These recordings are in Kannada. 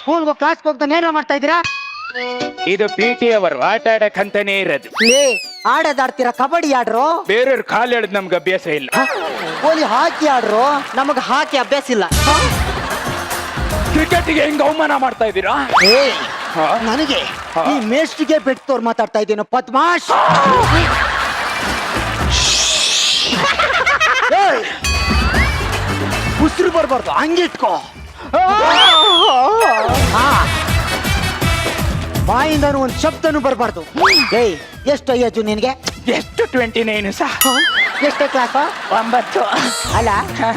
ಸ್ಕೂಲ್ಗೋ ಕ್ಲಾಸ್ಗೆ ಹೋಗ್ತಾನೆ ಏನೋ ಮಾಡ್ತಾ ಇದ್ದೀರಾ? ಇದು PT ಅವರು ಆಟ ಆಡಕ್ಕಂತಾನೆ ಇರೋದು. ಆಡೋದಾಡ್ತೀರಾ? ಕಬಡ್ಡಿ ಆಡ್ರು. ಬೇರೆಯವ್ರ ಕಾಲು ಎಳೆದ್ ನಮ್ಗೆ ಅಭ್ಯಾಸ ಇಲ್ಲ. ಗೋಲಿ ಹಾಕಿ ಆಡ್ರು. ನಮಗ್ ಹಾಕಿ ಅಭ್ಯಾಸ ಇಲ್ಲ. ಕ್ರಿಕೆಟ್ಗೆ ಹೆಂಗ್ ಅವಮಾನ ಮಾಡ್ತಾ ಇದ್ದೀರಾ? ನನಗೆ ಈ ಮೇಷ್ಟಿಗೆ ಬೆಟ್ಟೋರ್ ಮಾತಾಡ್ತಾ ಇದ್ದೀನೋ ಪದ್ಮಾಶ್. ಉಸಿರು ಬರ್ಬಾರ್ದು, ಹಂಗಿಟ್ಕೋ. ಬಾಯಿಂದನು ಒಂದ್ ಶಬ್ದನು ಬರ್ಬಾರ್ದು. ಎಷ್ಟು ಏಜು ನಿನ್ಗೆ? ಎಷ್ಟು 29 ಸಹ. ಎಷ್ಟೇ ಕ್ಲಾಸ್? 9. ಅಲ್ಲ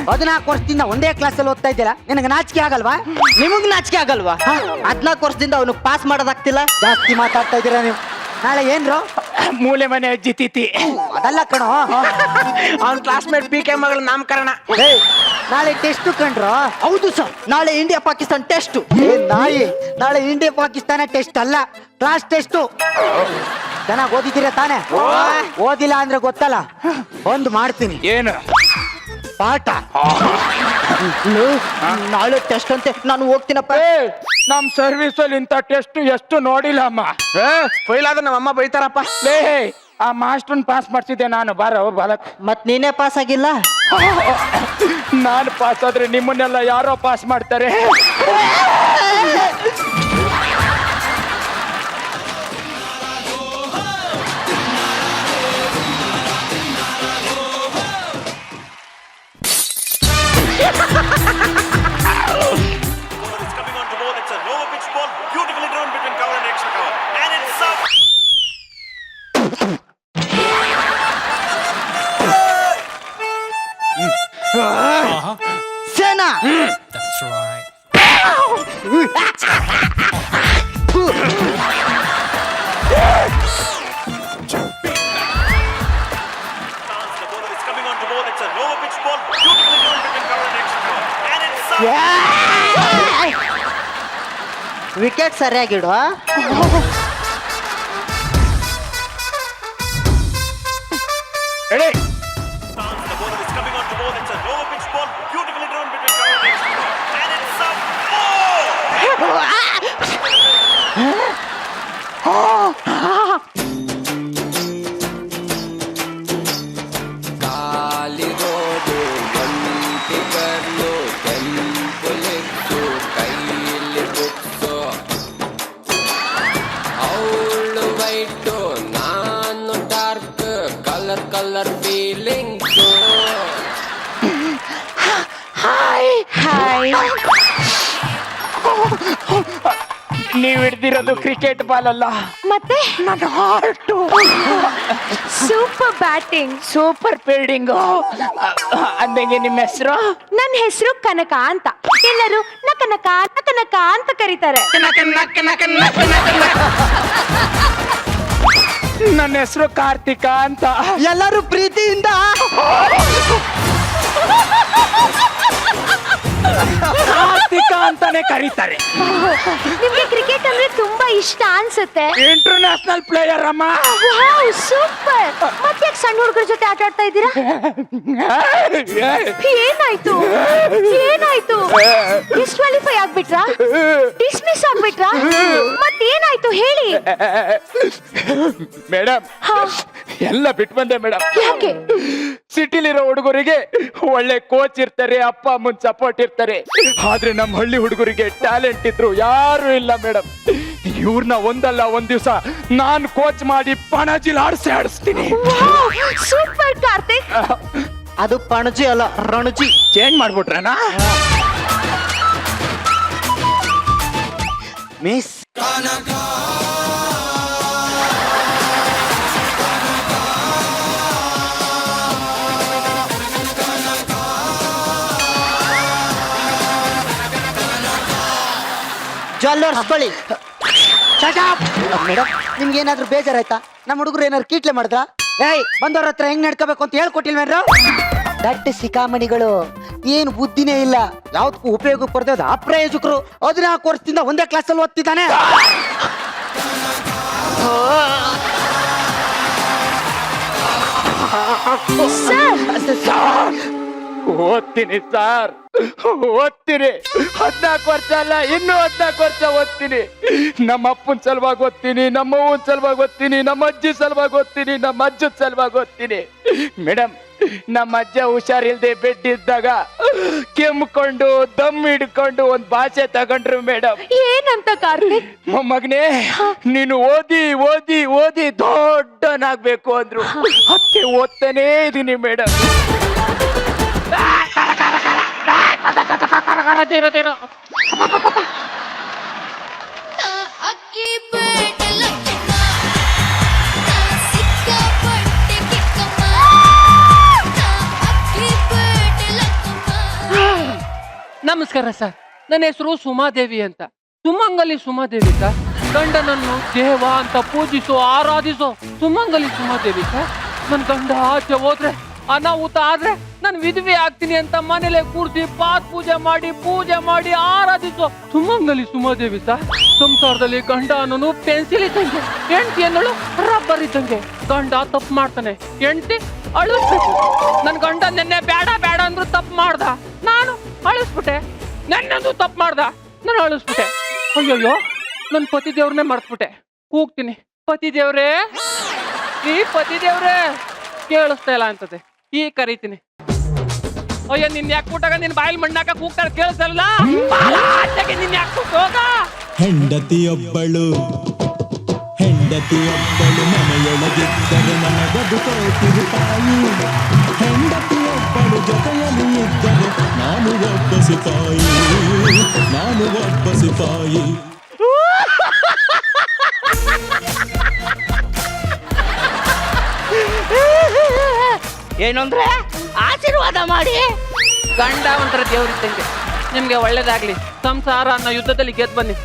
14 ವರ್ಷದಿಂದ ಒಂದೇ ಕ್ಲಾಸ್ ಅಲ್ಲಿ ಓದ್ತಾ ಇದ್ದೀರಾ, ನಿನಗೆ ನಾಚಿಕೆ ಆಗಲ್ವಾ? ನಿಮಗ್ ನಾಚಿಕೆ ಆಗಲ್ವಾ? 14 ವರ್ಷದಿಂದ ಅವನು ಪಾಸ್ ಮಾಡೋದಾಗ್ತಿಲ್ಲ. ಜಾಸ್ತಿ ಮಾತಾಡ್ತಾ ಇದ್ದೀರಾ ನೀವು. ನಾಳೆ ಏನ್ರು? ಮೂಲೆ ಮನೆ ಅಜ್ಜಿ ತಿಥಿ. ಅದಲ್ಲ ಕಣೋ, ಅವನ್ ಕ್ಲಾಸ್ಮೇಟ್ PK ಮಗಳ ನಾಮಕರಣ. ನಾಳೆ ಟೆಸ್ಟ್ ಕಂಡ್ರು. ಹೌದು ಸರ್, ನಾಳೆ ಇಂಡಿಯಾ ಪಾಕಿಸ್ತಾನ ಟೆಸ್ಟ್. ನಾಯಿ, ನಾಳೆ ಇಂಡಿಯಾ ಪಾಕಿಸ್ತಾನ ಟೆಸ್ಟ್ ಅಲ್ಲ, ಕ್ಲಾಸ್ ಟೆಸ್ಟ್. ಚೆನ್ನಾಗಿ ಓದಿದ್ದೀರಾ ತಾನೆ? ಓದಿಲ್ಲ ಅಂದ್ರೆ ಗೊತ್ತಲ್ಲ, ಒಂದು ಮಾಡ್ತೀನಿ. ಏನು ಪಾಠ? ನಾಳೆ ಟೆಸ್ಟ್ ಅಂತೆ, ನಾನು ಹೋಗ್ತೀನಪ್ಪ. ನಮ್ ಸರ್ವಿಸ್ ಅಲ್ಲಿ ಇಂಥ ಟೆಸ್ಟ್ ಎಷ್ಟು ನೋಡಿಲ್ಲ ಅಮ್ಮ. ಫೈಲ್ ಆದ್ರೆ ನಮ್ಮ ಅಮ್ಮ ಬೈತಾರಪ್ಪ. ಲೇ, ಆ ಮಾಸ್ಟರ್ನ್ ಪಾಸ್ ಮಾಡ್ಸಿದ್ದೆ ನಾನು. ಬಾರೋ ಬಾಲಕ್. ಮತ್ ನೀನೇ ಪಾಸ್ ಆಗಿಲ್ಲ? ನಾನು ಪಾಸ್ ಆದ್ರೆ ನಿಮ್ಮನ್ನೆಲ್ಲ ಯಾರೋ ಪಾಸ್ ಮಾಡ್ತಾರೆ. ಸೇನಾ, That's right. ವಿಕೆಟ್ ಸರಿಯಾಗಿಡು. ಹೇಳಿ. ಖಾಲಿ ರೋಡು, ಗಂಟಿ ಕರ್ಲು, ಕೆಂಪುಲಿತ್ತು, ಕೈಲಿ ಬುಕ್ಸು, ಅವಳು ವೈಟು, ನಾನು dark, colour colour feelings. Hi hi. ನೀವ್ ಹಿಡ್ದಿರೋದು ಕ್ರಿಕೆಟ್ ಬಾಲ್ ಅಲ್ಲ, ಮತ್ತೆ ನನ್ನ heart. Super batting. Super fielding. ಅಂದಂಗೆ ನಿಮ್ಮ ಹೆಸರು? ನನ್ನ ಹೆಸರು ಕನಕ ಅಂತ. ಎಲ್ಲರೂ ನಕನಕ ನಕನಕ ಅಂತ ಕರೀತಾರೆ. ನನ್ನ ಹೆಸರು ಕಾರ್ತಿಕ ಅಂತ. ಎಲ್ಲರೂ ಪ್ರೀತಿಯಿಂದ ಕಾರ್ತಿಕ ಅಂತಾನೆ ಕರೀತಾರೆ. ನಿಮ್ಗೆ ಕ್ರಿಕೆಟ್ ಅಂದ್ರೆ ತುಂಬಾ ಇಷ್ಟ ಅನ್ಸುತ್ತೆ. ಇಂಟರ್ನ್ಯಾಷನಲ್ ಪ್ಲೇಯರ್ ಅಮ್ಮ. Wow, super. ಮತ್ತೆ ಯಾಕೆ ಸಣ್ಣ ಹುಡುಗರ ಜೊತೆ ಆಟ ಆಡ್ತಾ ಇದ್ದೀರಾ? ಏನಾಯ್ತು ಏನಾಯ್ತು? ಡಿಸ್ಕ್ವಾಲಿಫೈ ಆಗ್ಬಿಟ್ರಾ? ಡಿಸ್ಮಿಸ್ ಆಗ್ಬಿಟ್ರಾ? ಮತ್ತೇನಾಯ್ತು ಹೇಳಿ. ಮೇಡಮ್, ಎಲ್ಲ ಬಿಟ್ಟು ಬಂದೆ ಮೇಡಮ್. ಯಾಕೆ? ಸಿಟಿಲಿರೋ ಹುಡುಗರಿಗೆ ಒಳ್ಳೆ ಕೋಚ್ ಇರ್ತಾರೆ, ಅಪ್ಪ ಅಮ್ಮನ್ ಸಪೋರ್ಟ್ ಇರ್ತಾರೆ. ಆದ್ರೆ ನಮ್ಮ ಹಳ್ಳಿ ಹುಡುಗರಿಗೆ ಟ್ಯಾಲೆಂಟ್ ಇದ್ರು ಯಾರು ಇಲ್ಲ ಮೇಡಮ್. ಇವ್ರನ್ನ ಒಂದಲ್ಲ ಒಂದ್ ದಿವಸ ನಾನ್ ಕೋಚ್ ಮಾಡಿ ಪಣಜಿಲ್ ಆಡಿಸ್ತೀನಿ. ಸೂಪರ್ ಕಾರ್ತಿಕ್. ಅದು ಪಣಜಿ ಅಲ್ಲ, ರಣಜಿ. ಚೇಂಜ್ ಮಾಡ್ಬಿಟ್ರನಾ? ಮಿಸ್ ಜ್ವಲ್ಲರ್ಸ್ಕೊಳ್ಳಿ. ಮೇಡಮ್, ನಿಮ್ಗೆ ಏನಾದ್ರು ಬೇಜಾರಾಯ್ತಾ? ನಮ್ಮ ಹುಡುಗರು ಏನಾದ್ರು ಕೀಟ್ಲೆ ಮಾಡಿದ್ರ? ಬಂದವ್ರ ಹತ್ರ ಹೆಂಗ್ ನಡ್ಕೋಬೇಕು ಅಂತ ಹೇಳ್ಕೊಟ್ಟಿಲ್ವೇನ್ರ? ದಟ್ಟ ಸಿಕಾಮಣಿಗಳು, ಏನು ಬುದ್ಧಿನೇ ಇಲ್ಲ, ಯಾವ್ದಕ್ಕೂ ಉಪಯೋಗಕ್ಕೆ ಬರ್ತದ ಅಪ್ರಯೋಜಕರು. 14 ವರ್ಷದಿಂದ ಒಂದೇ ಕ್ಲಾಸಲ್ಲಿ ಓದ್ತಿದ್ದಾನೆ. ಸರ್, ಓದ್ತೀನಿ ಸರ್, ಓದ್ತೀನಿ. 14 ವರ್ಷ ಅಲ್ಲ, ಇನ್ನೂ 14 ವರ್ಷ ಓದ್ತೀನಿ. ನಮ್ಮ ಅಪ್ಪನ ಸಲುವಾಗಿ ಓದ್ತೀನಿ, ನಮ್ಮ ಅವ್ವನ ಸಲುವಾಗಿ ಓದ್ತೀನಿ, ನಮ್ಮ ಅಜ್ಜಿ ಸಲುವಾಗಿ ಓದ್ತೀನಿ, ನಮ್ಮ ಅಜ್ಜದ ಸಲುವಾಗಿ ಓದ್ತೀನಿ. ಮೇಡಮ್, ನಮ್ಮ ಅಜ್ಜ ಹುಷಾರಿಲ್ದೆ ಬೆಡ್ ಇದ್ದಾಗ ಕೆಮ್ಕೊಂಡು ದಮ್ ಹಿಡ್ಕೊಂಡು ಒಂದ್ ಭಾಷೆ ತಗೊಂಡ್ರು ಮೇಡಮ್. ಏನಂತ ಕಾರ್ತಿಕ್? ಮೊಮ್ಮಗನೇ, ನೀನು ಓದಿ ಓದಿ ಓದಿ ದೊಡ್ಡನಾಗ್ಬೇಕು ಅಂದ್ರು. ಅದಕ್ಕೆ ಓದ್ತಾನೇ ಇದೀನಿ ಮೇಡಮ್. ಅಕ್ಕಿ ಬೇಟೆಲ್ಲ ಸಿಕ್ಕಾಪಟ್ಟೆ ಕಿಕ್ಕಮ್ಮ ಅಕ್ಕಿ ಬೇಟೆಲ್ಲ ನಮಸ್ಕಾರ ಸರ್, ನನ್ನ ಹೆಸರು ಸುಮಾದೇವಿ ಅಂತ. ಸುಮಂಗಲಿ ಸುಮಾದೇವಿ ಸರ್. ಗಂಡನನ್ನು ದೇವ ಅಂತ ಪೂಜಿಸೋ ಆರಾಧಿಸೋ ಸುಮಂಗಲಿ ಸುಮಾದೇವಿ ಸರ್. ನನ್ನ ಗಂಡ ಆಚೆ ಹೋದ್ರೆ ಅನಾಹುತ ಆದ್ರೆ ನಾನು ವಿಧವೆ ಆಗ್ತೀನಿ ಅಂತ ಮನೇಲೆ ಕೂರಿಸಿ ಪೂಜೆ ಮಾಡಿ ಆರಾಧಿಸೋ ಸುಮಂಗಲಿ ಸುಮಾದೇವಿ ಸರ್. ಸಂಸಾರದಲ್ಲಿ ಗಂಡ ಅನ್ನೋನು ಪೆನ್ಸಿಲ್ ಇದ್ದಂಗೆ, ಹೆಂಡತಿ ಅನ್ನೋಳು ರಬ್ಬರ್ ಇದ್ದಂಗೆ. ಗಂಡ ತಪ್ಪು ಮಾಡ್ತಾನೆ, ಹೆಂಡತಿ ಅಳಿಸ್ಬೇಕು. ನನ್ ಗಂಡ ನೆನ್ನೆ ಬೇಡ ಬೇಡ ಅಂದ್ರು ತಪ್ಪು ಮಾಡ್ದ, ನಾನು ಅಳಿಸ್ಬಿಟ್ಟೆ. ನೆನ್ನೆಂದು ತಪ್ಪು ಮಾಡ್ದ, ನಾನು ಅಳಿಸ್ಬಿಟ್ಟೆ. ಅಯ್ಯಯ್ಯೋ, ನನ್ ಪತಿ ದೇವ್ರನ್ನೇ ಮರ್ತ್ಬಿಟ್ಟೆ. ಕೂಗ್ತೀನಿ, ಪತಿ ದೇವ್ರೇ, ಈ ಪತಿ ದೇವ್ರೇ, ಕೇಳಿಸ್ತಾ ಇಲ್ಲ ಅಂತದೆ. ಈ ಕರೀತೀನಿ, ಅಯ್ಯೋ ನಿನ್ ಯಾಕೆ ಕೂಟಾಗ ನಿನ್ ಬಾಯಿಲ್ ಮಣ್ಣಾಕ ಕೂಗ್ತಾರೆ ಕೇಳಿಸಲ್ಲ. ನಿನ್ ಯಾಕೆ ಹೋಗ. ಹೆಂಡತಿಯೊಬ್ಬಳು ಮನೆಯೊಳಗಿದ್ದರೆ ನನಗದು ತಿರುಪಾಯಿ. ಹೆಂಡತಿಯೊಬ್ಬಳು ಜೊತೆಯಲ್ಲಿ ಇದ್ದರೆ ನಾನು ಒಬ್ಬ ಸಿಪಾಯಿ. ಏನು ಅಂದ್ರೆ ಆಶೀರ್ವಾದ ಮಾಡಿ. ಗಂಡ ಒಂಥರ ದೇವ್ರಿದ್ದಂಗೆ, ನಿಮ್ಗೆ ಒಳ್ಳೇದಾಗ್ಲಿ. ಸಂಸಾರ ಅನ್ನೋ ಯುದ್ಧದಲ್ಲಿ ಗೆದ್ದು ಬನ್ನಿ.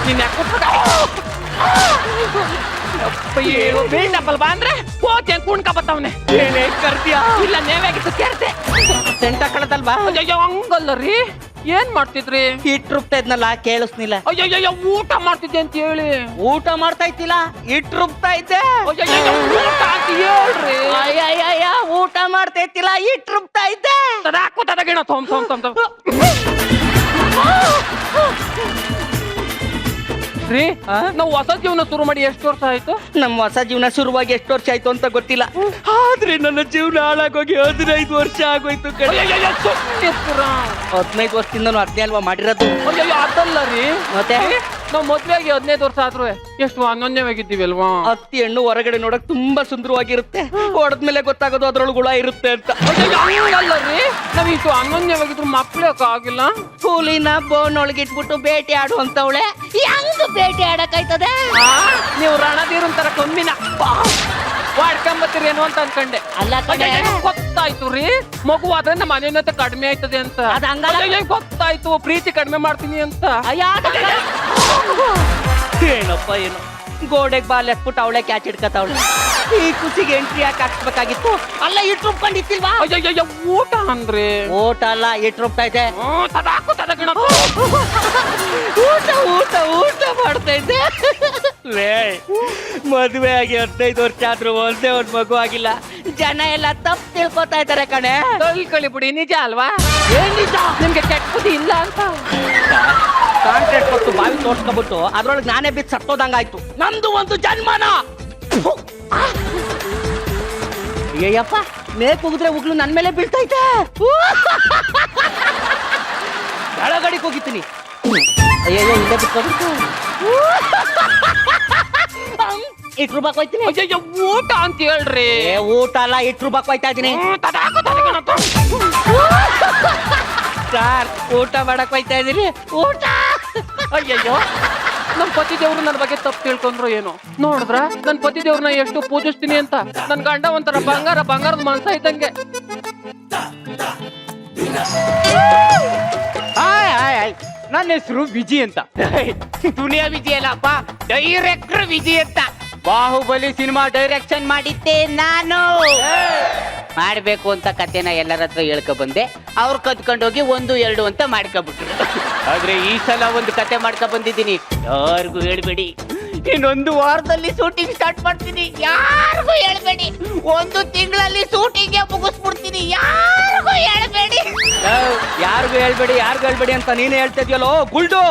ನೀನ್ ಯಾಕೆ ಬಾ ಅಂದ್ರೆ ಕೋಚೆ ಕುಣ್ಕ ಬತ್ತವನೆ. ಕರ್ತೀಯ ಇಲ್ಲ ನೇವಾಗಿತ್ತು ಕೇಳ್ತೆ. ಸೆಂಟ ಕಳದಲ್ವಾ? ಅಯ್ಯೋ ಹಂಗಲ್ಲ ರೀ, ಏನ್ ಮಾಡ್ತಿದ್ರಿ? ಹಿಟ್ ರುಬ್ತಾ ಇದ್ನಲ್ಲ, ಕೇಳಿಸ್ನಿಲ್ಲ. ಅಯ್ಯೋ ಊಟ ಮಾಡ್ತಿದ್ದೆ ಅಂತ ಹೇಳಿ. ಊಟ ಮಾಡ್ತಾ ಇತ್ತಿಲ್ಲ, ಹಿಟ್ ರುಬ್ತಾ ಇದ್ದೆ. ಅಯ್ಯಯ್ಯೋ, ಊಟ ಅಂತ ಹೇಳ್ರಿ. ಅಯ್ಯಯ್ಯ, ಊಟ ಮಾಡ್ತಾ ಇತ್ತಿಲ್ಲ, ಹಿಟ್ ರುಬ್ತಾ ಇದ್ದೆ. ತದಾಕು ತದಗಿಣ ತೊಮ್ ತೊಮ್ ತೊಮ್ ತೊಮ್. ರೀ, ನಾವು ಹೊಸ ಜೀವನ ಶುರು ಮಾಡಿ ಎಷ್ಟು ವರ್ಷ ಆಯ್ತು? ನಮ್ಮ ಹೊಸ ಜೀವನ ಶುರುವಾಗಿ ಎಷ್ಟು ವರ್ಷ ಆಯ್ತು ಅಂತ ಗೊತ್ತಿಲ್ಲ, ಆದ್ರೆ ನನ್ನ ಜೀವನ ಹಾಳಾಗೋಗಿ 15 ವರ್ಷ ಆಗೋಯ್ತು ಕಣೆ. 15 ವರ್ಷದಿಂದ ಅದ್ನೇ ಅಲ್ವಾ ಮಾಡಿರೋದು. ಅಯ್ಯೋ ಅದಲ್ಲ ರೀ, ಮತ್ತೆ ನಾವು ಮದ್ವೆಗೆ 15 ವರ್ಷ ಆದ್ರೂ ಎಷ್ಟು ಅನ್ಯೋನ್ಯವಾಗಿದ್ದೀವಿ ಅಲ್ವಾ? ಹತ್ತಿ ಹೆಣ್ಣು ಹೊರಗಡೆ ನೋಡಕ್ ತುಂಬಾ ಸುಂದರವಾಗಿರುತ್ತೆ, ಹೊಡೆದ್ಮೇಲೆ ಗೊತ್ತಾಗೋದು ಅದ್ರೊಳಗೆ ಹುಳ ಇರುತ್ತೆ ಅಂತ. ಅಲ್ಲ ರೀ, ನಾವ್ ಇಷ್ಟು ಅನ್ಯೋನ್ಯವಾಗಿದ್ರು ಮಕ್ಳಕ್ ಆಗಿಲ್ಲ. ಕೂಲಿನ ಬೋನ್ ಒಳಗಿಟ್ಬಿಟ್ಟು ಬೇಟೆ ಆಡು ಅಂತವಳೆ, ಹೆಂಗ್ ಬೇಟೆ ಆಡಕ್ಕಾಯ್ತದೆ? ನೀವು ರಣಧೀರನ್ ತರ ಕಮ್ಮಿನ ಮಾಡ್ಕೊಂಬತ್ತೀರಿ ಏನೋ ಅಂತ ಅನ್ಕಂಡೆ. ಅಲ್ಲ ಕಣೆ, ಗೊತ್ತಾಯ್ತು ರೀ, ಮಗುವಾದ್ರೆ ನಮ್ಮ ಅನ್ಯೋನ್ಯತೆ ಕಡಿಮೆ ಆಯ್ತದೆ ಅಂತ. ಅದ್ ಹಂಗಲ್ಲ. ಗೊತ್ತಾಯ್ತು, ಪ್ರೀತಿ ಕಡಿಮೆ ಮಾಡ್ತೀನಿ ಅಂತ. ಏನಪ್ಪ ಏನು, ಗೋಡೆಗೆ ಬಾಲ್ ಎತ್ಬಿಟ್ಟು ಅವಳೆ ಕ್ಯಾಚ್ ಹಿಡ್ಕತಾವಳೆ. ಈ ಖುಷಿಗೆ ಎಂಟ್ರಿ ಯಾಕೆ ಹಾಕ್ಸ್ಬೇಕಾಗಿತ್ತು? ಅಲ್ಲ, ಇಟ್ಟು ರುಬ್ಕೊಂಡಿತ್ತಿಲ್ವಾ? ಅಯ್ಯಯ್ಯೋ, ಊಟ ಅಂದ್ರೆ ಊಟ ಅಲ್ಲ, ಇಟ್ಟು ರುಬ್ತಾ ಇದ್ದೆ. ತದಾಕು ತದಗಿಣ. ಊಟ ಊಟ ಊಟ ಮಾಡ್ತಾ ಇದ್ದೆ. ಮದುವೆ ಆಗಿ 15 ವರ್ಷ ಆದ್ರೂ ಒಂದೇ ಒಂದ್ ಮಗು ಆಗಿಲ್ಲ. ಜನ ಎಲ್ಲ ತಪ್ಪು ತಿಳ್ಕೊತಾ ಇದ್ದಾರೆ ಕಣೆ. ಕಳಿ ಬಿಡಿ, ನಿಜ ಅಲ್ವಾ? ಏನ್ ನಿಜ? ನಿಮ್ಗೆ ಕೆಟ್ಟ ಬುದ್ಧಿ ಇಲ್ಲ ಅಂತ ಕಾಂಟ್ರಾಕ್ಟ್ ಕೊಟ್ಟು ಬಾವಿ ತೋರ್ಸ್ಕೊಬಿಟ್ಟು ಅದ್ರೊಳಗೆ ನಾನೇ ಬಿದ್ದು ಸತ್ತೋದಂಗಾಯ್ತು. ನಮ್ದು ಒಂದು ಜನ್ಮನ. ಅಯ್ಯಪ್ಪ, ಮೇಕ್ ಹೋಗಿದ್ರೆ ಉಗ್ಲು ನನ್ ಮೇಲೆ ಬೀಳ್ತೈತೆ. ಕೆಳಗಡಿಗೆ ಹೋಗಿತ್ತೀನಿ. ಅಯ್ಯಯ್ಯೋ, ಇಲ್ಲೇ ಬಿಟ್ಕೊಬಿಟ್ಟು ಇಟ್ರು ಬಾಕ್ ಹೋಯ್ತೀನಿ. ಅಯ್ಯಯ್ಯೋ, ಊಟ ಅಂತ ಹೇಳ್ರಿ. ಊಟ ಅಲ್ಲ, ಇಟ್ರು ಬಾಕ್ ಹೋಯ್ತಾ ಇದೀನಿ. ತದಾಕು ತದಗಿಣ. ಸರ್, ಊಟ ಮಾಡಕ್ ಹೋಯ್ತಾ ಇದೀನಿ. ಊಟ. ಅಯ್ಯಯ್ಯೋ, ನನ್ ಪತಿ ದೇವ್ರು ನನ್ನ ಬಗ್ಗೆ ತಪ್ಪು ತಿಳ್ಕೊಂಡ್ರು ಏನೋ. ನೋಡಿದ್ರ ನನ್ ಪತಿ ದೇವ್ರನ್ನ ಎಷ್ಟು ಪೂಜಿಸ್ತೀನಿ ಅಂತ. ನನ್ ಗಂಡ ಒಂಥರ ಬಂಗಾರದ ಮನ್ಸ ಇದ್ದಂಗೆ. ನನ್ನ ಹೆಸರು ವಿಜಿ ಅಂತ. ದುನಿಯಾ ವಿಜಯ್ ಅಲ್ಲಪ್ಪ, ಡೈರೆಕ್ಟರ್ ವಿಜಯ್ ಅಂತ. ಬಾಹುಬಲಿ ಸಿನಿಮಾ ಡೈರೆಕ್ಷನ್ ಮಾಡಿದ್ದೆ ನಾನು. ಮಾಡ್ಬೇಕು ಅಂತ ಕತೆನ ಎಲ್ಲರ ಹತ್ರ ಹೇಳ್ಕೊ ಬಂದೆ. ಅವ್ರು ಕದ್ಕೊಂಡೋಗಿ 1, 2 ಅಂತ ಮಾಡ್ಕೊಬಿಟ್ರು. ಆದ್ರೆ ಈ ಸಲ ಒಂದು ಕತೆ ಮಾಡ್ಕೊ ಬಂದಿದ್ದೀನಿ, ಯಾರಿಗೂ ಹೇಳ್ಬೇಡಿ. ಇನ್ನೊಂದು ವಾರದಲ್ಲಿ ಶೂಟಿಂಗ್ ಸ್ಟಾರ್ಟ್ ಮಾಡ್ತೀನಿ, ಯಾರಿಗೂ ಹೇಳ್ಬೇಡಿ. 1 ತಿಂಗಳಲ್ಲಿ ಶೂಟಿಂಗ್ ಮುಗಿಸ್ಬಿಡ್ತೀನಿ, ಯಾರಿಗೂ ಹೇಳ್ಬೇಡಿ. ಯಾರಿಗೂ ಹೇಳ್ಬೇಡಿ ಅಂತ ನೀನೇ ಹೇಳ್ತಾ ಇದೆಯಲ್ಲೋ ಗುಲ್ಡು.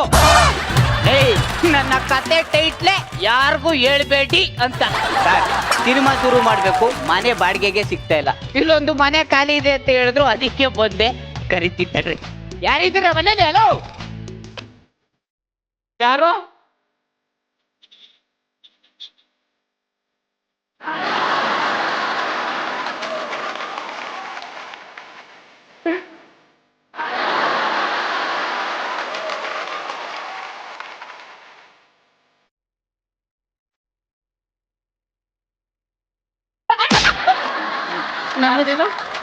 ಏಯ್, ನನ್ನ ಕತೆ ಟೈಟ್ಲೆ ಯಾರಿಗೂ ಹೇಳ್ಬೇಡಿ ಅಂತ. ಸಿನಿಮಾ ಶುರು ಮಾಡ್ಬೇಕು, ಮನೆ ಬಾಡಿಗೆಗೆ ಸಿಗ್ತಾ ಇಲ್ಲ. ಇಲ್ಲೊಂದು ಮನೆ ಖಾಲಿ ಇದೆ ಅಂತ ಹೇಳಿದ್ರು, ಅದಕ್ಕೆ ಬಂದೆ. ಕರಿತಿದ್ದಾರೆ. ಯಾರಿದ್ದೀರ ಮನೇಲಿ? ಹಲೋ, ಯಾರು?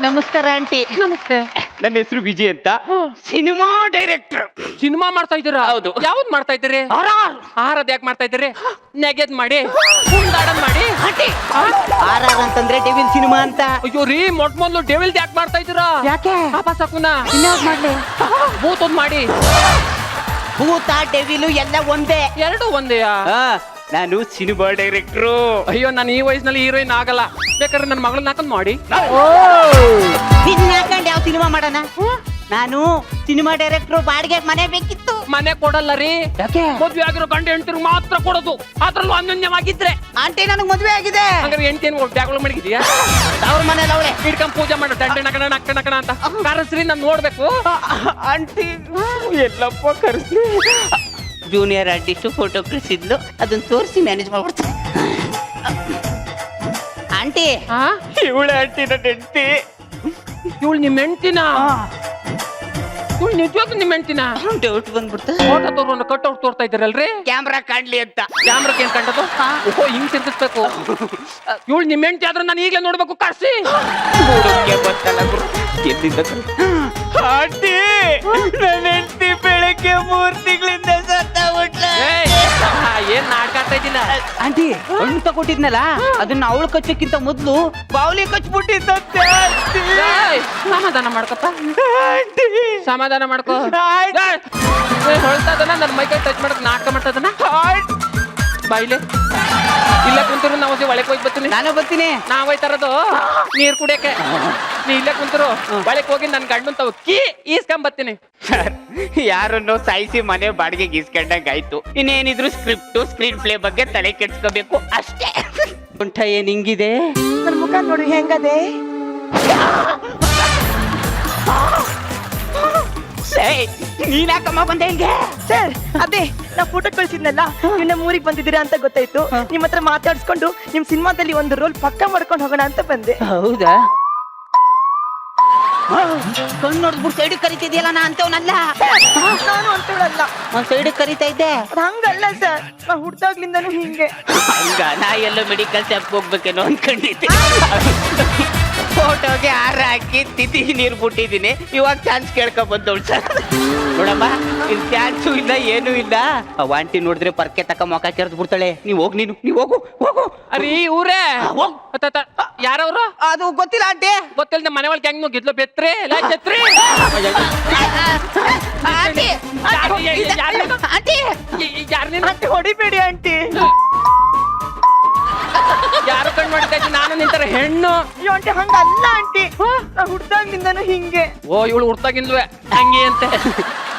ನಮಸ್ಕಾರ ಆಂಟಿ. ನಮಸ್ತೆ. ನನ್ನ ಹೆಸರು ವಿಜಯ್ ಅಂತ, ಸಿನಿಮಾ ಡೈರೆಕ್ಟರ್. ಸಿನಿಮಾ ಮಾಡ್ತಾ ಇದ್ದೀರಾ? ಹೌದು. ಯಾವ್ದು ಮಾಡ್ತಾ ಇದ್ದೀರಿ? ಆಹಾರದ ಯಾಕೆ ಮಾಡ್ತಾ ಇದ್ದೀರಿ? ನೆಗೆದ್ ಮಾಡಿ, ಕುಂದಾಡನ್ ಮಾಡಿ. RR ಅಂತಂದ್ರೆ ಡೆವಿಲ್ ಸಿನಿಮಾ ಅಂತ. ಅಯ್ಯೋ ರೀ, ಮೊದ್ಲು ಡೆವಿಲ್ ಯಾಕೆ ಮಾಡ್ತಾ ಇದ್ದೀರಾ? ಯಾಕೆ? ಪಾಪ ಸಕುನ ಇನ್ಯಾವ್ದು ಮಾಡ್ಲಿ? ಭೂತೊಂದ್ ಮಾಡಿ. ಭೂತ ಡೆವಿಲು ಎಲ್ಲ ಒಂದೇ. ಎರಡು ಒಂದೇಯಾ? ನಾನು ಸಿನಿಮಾ ಡೈರೆಕ್ಟ್ರು. ಅಯ್ಯೋ, ನಾನು ಈ ವಯಸ್ಸಿನಲ್ಲಿ ಹೀರೋಯಿನ್ ಆಗಲ್ಲ. ಬೇಕಾದ್ರೆ ನನ್ನ ಮಗಳನ್ನ ಹಾಕೊಂಡ್ ಮಾಡಿ. ಹಾಕೊಂಡು ಯಾವ ಸಿನಿಮಾ ಮಾಡೋಣ? ನಾನು ಸಿನಿಮಾ ಡೈರೆಕ್ಟ್ರು, ಬಾಡಿಗೆ ಮನೆ ಬೇಕಿತ್ತು. ಮನೆ ಕೊಡಲ್ಲ ರೀ. ಯಾಕೆ? ಮದ್ವೆ ಆಗಿರೋ ಗಂಡ ಹೆಂಡತಿರು ಮಾತ್ರ ಕೊಡೋದು, ಅದ್ರಲ್ಲೂ ಅನ್ಯೋನ್ಯವಾಗಿದ್ರೆ. ಆಂಟಿ, ನನಗ್ ಮದ್ವೆ ಆಗಿದೆ. ಹಂಗಾರೆ ಹೆಂಡತಿಯನ್ನು ಬ್ಯಾಗ್ಗಳು ಮಡಗಿದ್ಯಾ? ಅವ್ರ ಮನೇಲಿ ಅವಳೆ ಇಟ್ಕೊಂಡ್ ಪೂಜೆ ಮಾಡ ದಂಡೆ ನಕಣ ನಕ್ಕ ನಕಣ ಅಂತ ಕರೆಸ್ರಿ, ನಾನು ನೋಡ್ಬೇಕು. ಆಂಟಿ ಎಲ್ಲಪ್ಪ ಕರೆಸ್ಲಿ. ಜೂನಿಯರ್ ಆರ್ಟಿಸ್ಟ್ ಫೋಟೋ ಕಳಿಸಿದ್ಲು, ಅದನ್ನ ತೋರಿಸಿ ಮ್ಯಾನೇಜ್ ಮಾಡ್ಬಿಡ್ತೀನಿ. ಆಂಟಿ, ಇವಳೆ ಆಂಟಿ ನನ್ನ ಹೆಂಡತಿ. ಇವಳು ನಿಮ್ಮ ಹೆಂಡ್ತಿನ? ಇವಳು ನಿಜವಾಗ್ಲೂ ನಿಮ್ಮ ಹೆಂಡ್ತಿನ? ಡೌಟ್ ಬಂದ್ಬಿಡ್ತು. ಫೋಟೋ ತೋರ್ಕೊಂಡು ಕಟ್ಔಟ್ ತೋರ್ತಾ ಇದ್ದಾರಲ್ರಿ? ಕ್ಯಾಮ್ರಾ ಕಾಣ್ಲಿ ಅಂತ. ಕ್ಯಾಮ್ರಾಕ್ಕೆ ಏನ್ ಕಂಡದು? ಓಹೋ, ಹಿಂಗ್ ತಿರ್ಗಿಸ್ಬೇಕು. ಇವಳು ನಿಮ್ಮ ಹೆಂಡ್ತಿ ಆದ್ರೆ ನಾನು ಈಗಲೇ ನೋಡ್ಬೇಕು, ಕರ್ಸಿ. ನೋಡೋಕೆ ಗೊತ್ತಲ್ಲ ಗುರು. ಎಲ್ಲಿಂದ ಆಂಟಿ, ನನ್ನ ಹೆಂಡತಿ ಬೆಳಗ್ಗೆ 3 ತಿಂಗಳಿಂದ ಸತ್ತ ಬಿಟ್ಲ. ಏನ್ ನಾಟಕ ಆಡ್ತಾ ಇದ್ದಿಲ್ಲ? ಆಂಟಿ, ಹಣ್ಣು ತಗೊಟ್ಟಿದ್ನಲ್ಲ, ಅದನ್ನ ಅವಳು ಕಚ್ಚಕ್ಕಿಂತ ಮೊದ್ಲು ಬಾವ್ಲಿ ಕಚ್ಬಿಟ್ಟಿದ್ದಂತೆ. ಸಮಾಧಾನ ಮಾಡ್ಕಪ್ಪ, ಸಮಾಧಾನ ಮಾಡ್ಕೋ. ಹೊಳ್ತಾ ಇದನ್ನ ನನ್ನ ಮೈ ಕೈ ಟಚ್ ಮಾಡಕ್ ನಾಟಕ ಮಾಡ್ತಾ ಇದನ್ನ. ಬಾಯಿಲೆ ಇಲ್ಲ ಕುಂತಿರು, ನಾವು ಒಳಗೆ ಹೋಗಿ ಬರ್ತೀನಿ. ನಾನು ಬರ್ತೀನಿ. ನಾವ್ ಹೋಯ್ತಾರದು ನೀರ್ ಕುಡಿಯಕ್ಕೆ. ನೀ ಇಲ್ಲೇ ಕುಂತಿರು, ಒಳಗೆ ಹೋಗಿ ನನ್ ಗಂಡು ತಾವು ಈಸ್ಕೊಂಡ್ ಬರ್ತೀನಿ. ಯಾರನ್ನೋ ಸಾಯಿಸಿ ಮನೆ ಬಾಡಿಗೆ ಗೀಸ್ಕೊಂಡಂಗಾಯ್ತು. ಇನ್ನೇನಿದ್ರು ಸ್ಕ್ರೀನ್ ಪ್ಲೇ ಬಗ್ಗೆ ತಲೆ ಕೆಡ್ಸ್ಕೋಬೇಕು ಅಷ್ಟೇ. ಉಂಟ ಏನ್ ಹಿಂಗಿದೆ? ನನ್ನ ಮುಖ ನೋಡಿ ಹೆಂಗದೆ. ನೀನಾಕಮ್ಮ ಬಂದೆ ಹಿಂಗೆ? ಸರ್, ಅದೇ ನಾ ಫೋಟೋ ಕಳ್ಸಿದ್ನಲ್ಲ, ನೀವು ನಮ್ಮ ಊರಿಗೆ ಬಂದಿದ್ದೀರಾ ಅಂತ ಗೊತ್ತಾಯ್ತು. ನಿಮ್ಮ ಹತ್ರ ಮಾತಾಡ್ಸ್ಕೊಂಡು ನಿಮ್ ಸಿನಿಮಾದಲ್ಲಿ ಒಂದು ರೋಲ್ ಪಕ್ಕ ಮಾಡ್ಕೊಂಡು ಹೋಗೋಣ ಅಂತ ಬಂದೆ. ಹೌದಾ? ಕಣ್ಣು ನೋಡ್ಬಿಟ್ಟು ಸೈಡ್ ಕರಿತಿದ್ಯಲ್ಲ, ನಾ ಅಂತವನಲ್ಲ. ನಾನು ಅಂತೇಳಲ್ಲ, ಒಂದ್ ಸೈಡ್ ಕರಿತಾ ಇದ್ದೆ. ಅದ್ ಹಂಗಲ್ಲ ಸರ್, ನಾ ಹುಡ್ದಾಗ್ಲಿಂದನೂ ಹಿಂಗೆ. ಹಂಗ ನಾ ಎಲ್ಲೋ ಮೆಡಿಕಲ್ ಶಾಪ್ ಹೋಗ್ಬೇಕೇನೋ ಅನ್ಕೊಂಡಿದ್ದೆ. ಫೋಟೋಗೆ ಹಾರ ಹಾಕಿ ತಿಥಿ ನೀರು ಬಿಟ್ಟಿದ್ದೀನಿ. ಇವಾಗ ಚಾನ್ಸ್ ಕೇಳ್ಕೊ ಬಂದವಳು ಸರ್. ನೋಡಮ್ಮ, ಇಲ್ಲಿ ಚಾನ್ಸು ಇಲ್ಲ, ಏನೂ ಇಲ್ಲ. ಅವ್ ಆಂಟಿ ನೋಡಿದ್ರೆ ಪರ್ಕೆ ತಕ್ಕ ಮೊಕ ಕೆರೆದು ಬಿಡ್ತಾಳೆ. ನೀವ್ ಹೋಗ್, ನೀವ್ ಹೋಗು ಹೋಗು. ಅರಿ ಊರೇ ಯಾರವ್ರು? ಅದು ಗೊತ್ತಿಲ್ಲ ಆಂಟಿ. ಗೊತ್ತಿಲ್ಲ, ಮನೆ ಒಳಗೆ ಹೆಂಗ್ ನುಗ್ಗಿದ್ಲು ಬೆತ್ರಿ ಛತ್ರಿ. ಆಂಟಿ, ಆಂಟಿ ಹೊಡಿಬೇಡಿ ಆಂಟಿ. ಯಾರು ಕಣ್ ಮಾಡ್ತಾ ಇದ್ದೀನಿ? ನಾನು ನಿಂತರ ಹೆಣ್ಣು. ಅಯ್ಯೋ ಆಂಟಿ, ಹಂಗಲ್ಲ ಆಂಟಿ, ನಾ ಹುಡ್ದಾಗ್ಲಿಂದನೂ ಹಿಂಗೆ. ಓ, ಇವಳು ಹುಡ್ತಾಗಿಂದ್ವೆ ಹಂಗೆ ಅಂತೆ.